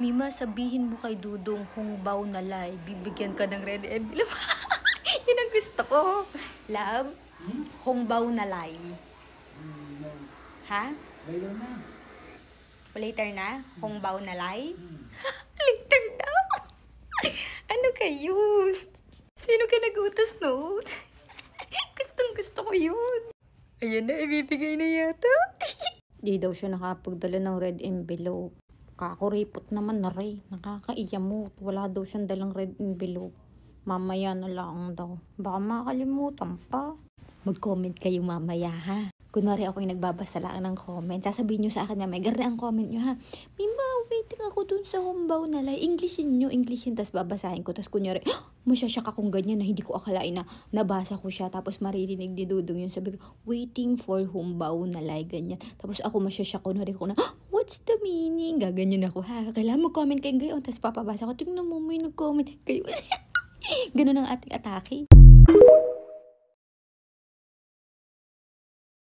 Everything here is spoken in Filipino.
Mima, sabihin mo kay Dudong Hongbaw na lay. Bibigyan ka ng red envelope. Yun ang gusto ko. Love, Hongbaw na lay. Ha? Later na. Later na? Hongbaw na lay? Later daw? Ano kayo? Sino ka nag-utos noon? Gustong gusto ko yun. Ayan na, ibibigay na yata. Di daw siya nakapagdala ng red envelope. Kakuripot naman na rin. Nakakaiyamot. Wala daw siyang dalang red envelope. Mamaya na lang daw. Baka makakalimutan pa. Mag-comment kayo mamaya, ha? Kunwari ako yung nagbabasa lang ng comment. Sasabihin nyo sa akin, mamaya, garne ang comment nyo, ha? Mima, waiting ako dun sa Hongbaw na lay. Englishin nyo, Englishin. Tapos babasahin ko. Tapos kunyari, masyasyak akong ganyan na hindi ko akalain na nabasa ko siya. Tapos maririnig ni Dudong yun. Sabi ko, waiting for Hongbaw na lay. Ganyan. Tapos ako masyasyak ko. Kunwari ko na, what's the meaning? Gaganyan ako, ha? Kailangan mag-comment kayo ngayon. Tapos papabasa ko, tingnan mo, may nag-comment kayo. Ganun ang ating atake.